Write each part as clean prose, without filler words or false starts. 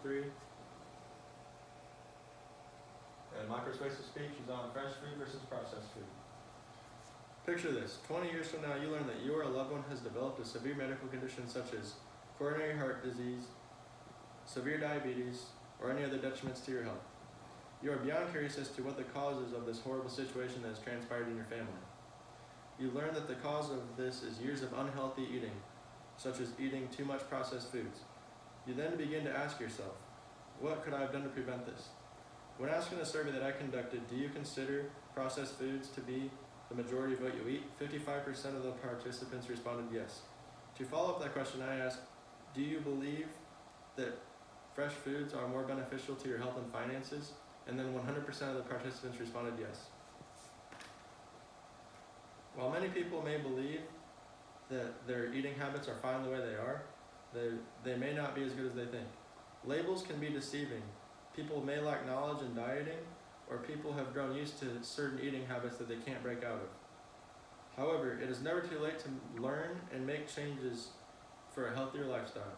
3. And my persuasive speech is on fresh food versus processed food. Picture this. 20 years from now, you learn that you or a loved one has developed a severe medical condition such as coronary heart disease, severe diabetes, or any other detriments to your health. You are beyond curious as to what the causes of this horrible situation that has transpired in your family. You learn that the cause of this is years of unhealthy eating, such as eating too much processed foods. You then begin to ask yourself, what could I have done to prevent this? When asked in a survey that I conducted, do you consider processed foods to be the majority of what you eat? 55% of the participants responded yes. To follow up that question, I asked, do you believe that fresh foods are more beneficial to your health and finances? And then 100% of the participants responded yes. While many people may believe that their eating habits are fine the way they are, they may not be as good as they think. Labels can be deceiving. People may lack knowledge in dieting, or people have grown used to certain eating habits that they can't break out of. However, it is never too late to learn and make changes for a healthier lifestyle.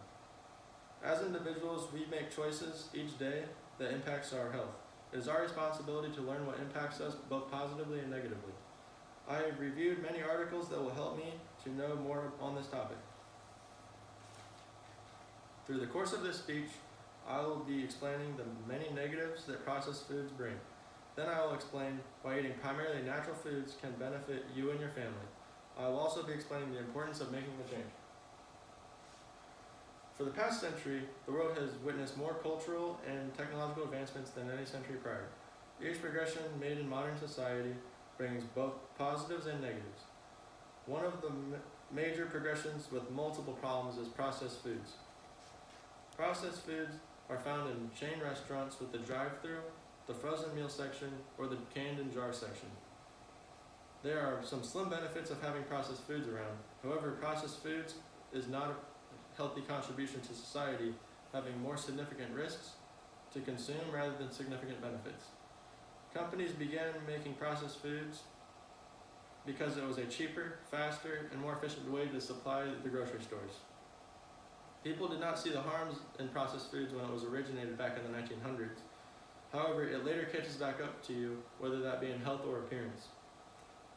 As individuals, we make choices each day that impacts our health. It is our responsibility to learn what impacts us both positively and negatively. I have reviewed many articles that will help me to know more on this topic. Through the course of this speech, I will be explaining the many negatives that processed foods bring. Then I will explain why eating primarily natural foods can benefit you and your family. I will also be explaining the importance of making the change. For the past century, the world has witnessed more cultural and technological advancements than any century prior. Each progression made in modern society brings both positives and negatives. One of the major progressions with multiple problems is processed foods. Processed foods are found in chain restaurants with the drive-thru, the frozen meal section, or the canned and jar section. There are some slim benefits of having processed foods around. However, processed foods is not a healthy contribution to society, having more significant risks to consume rather than significant benefits. Companies began making processed foods because it was a cheaper, faster, and more efficient way to supply the grocery stores. People did not see the harms in processed foods when it was originated back in the 1900s. However, it later catches back up to you, whether that be in health or appearance.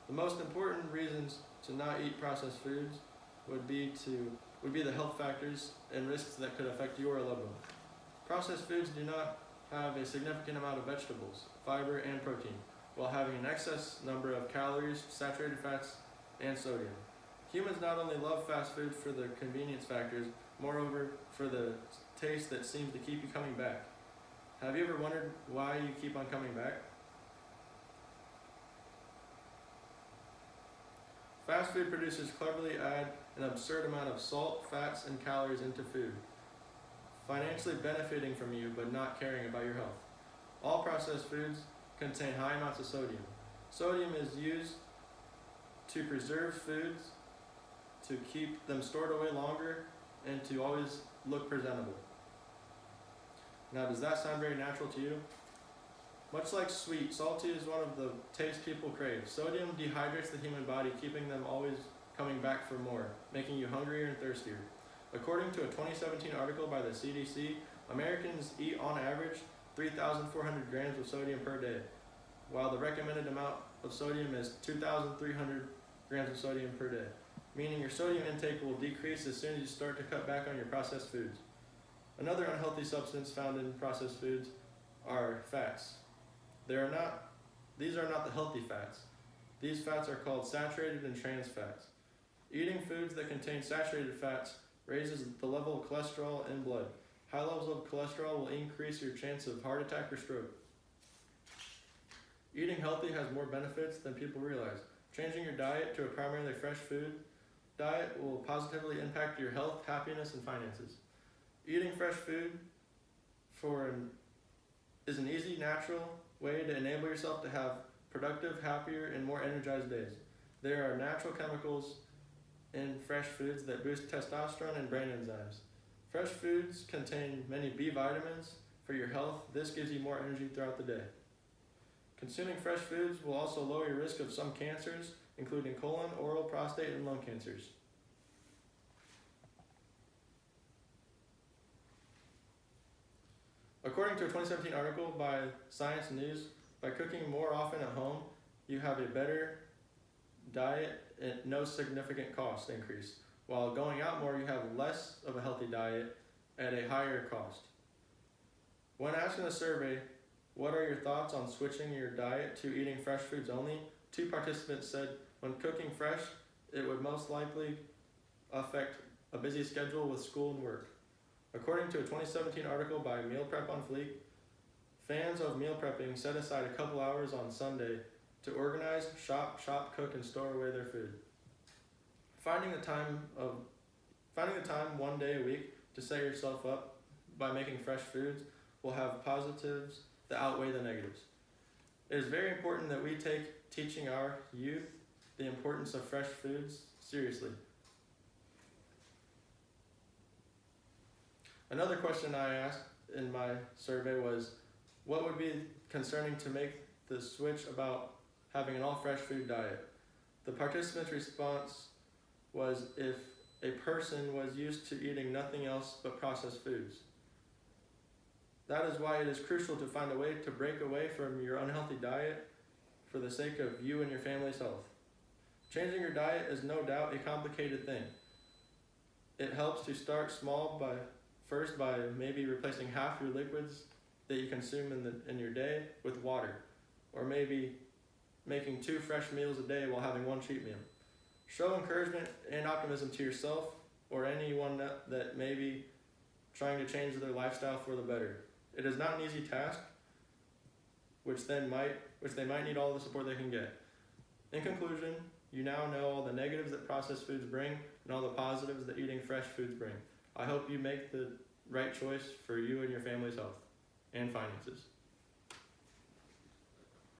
The most important reasons to not eat processed foods would be the health factors and risks that could affect you or a loved one. Processed foods do not have a significant amount of vegetables, fiber, and protein, while having an excess number of calories, saturated fats, and sodium. Humans not only love fast food for the convenience factors, moreover for the taste that seems to keep you coming back. Have you ever wondered why you keep on coming back? Fast food producers cleverly add an absurd amount of salt, fats, and calories into food, financially benefiting from you but not caring about your health. All processed foods contain high amounts of sodium. Sodium is used to preserve foods, to keep them stored away longer, and to always look presentable. Now, does that sound very natural to you? Much like sweet, salty is one of the tastes people crave. Sodium dehydrates the human body, keeping them always coming back for more, making you hungrier and thirstier. According to a 2017 article by the CDC, Americans eat on average 3,400 grams of sodium per day, while the recommended amount of sodium is 2,300 grams of sodium per day, meaning your sodium intake will decrease as soon as you start to cut back on your processed foods. Another unhealthy substance found in processed foods are fats. These are not the healthy fats. These fats are called saturated and trans fats. Eating foods that contain saturated fats raises the level of cholesterol in blood. High levels of cholesterol will increase your chance of heart attack or stroke. Eating healthy has more benefits than people realize. Changing your diet to a primarily fresh food diet will positively impact your health, happiness, and finances. Eating fresh food is an easy, natural way to enable yourself to have productive, happier, and more energized days. There are natural chemicals in fresh foods that boost testosterone and brain enzymes. Fresh foods contain many B vitamins for your health. This gives you more energy throughout the day. Consuming fresh foods will also lower your risk of some cancers, including colon, oral, prostate, and lung cancers. According to a 2017 article by Science News, by cooking more often at home, you have a better diet at no significant cost increase. While going out more, you have less of a healthy diet at a higher cost. When asked in a survey, what are your thoughts on switching your diet to eating fresh foods only? 2 participants said when cooking fresh, it would most likely affect a busy schedule with school and work. According to a 2017 article by Meal Prep on Fleek, fans of meal prepping set aside a couple hours on Sunday to organize, shop, cook, and store away their food. Finding the time one day a week to set yourself up by making fresh foods will have positives that outweigh the negatives. It is very important that we take teaching our youth the importance of fresh foods seriously. Another question I asked in my survey was, what would be concerning to make the switch about having an all fresh food diet? The participants' response was if a person was used to eating nothing else but processed foods. That is why it is crucial to find a way to break away from your unhealthy diet for the sake of you and your family's health. Changing your diet is no doubt a complicated thing. It helps to start small by maybe replacing half your liquids that you consume in your day with water, or maybe making 2 fresh meals a day while having 1 cheat meal. Show encouragement and optimism to yourself or anyone that may be trying to change their lifestyle for the better. It is not an easy task, which they might need all the support they can get. In conclusion, you now know all the negatives that processed foods bring and all the positives that eating fresh foods bring. I hope you make the right choice for you and your family's health and finances.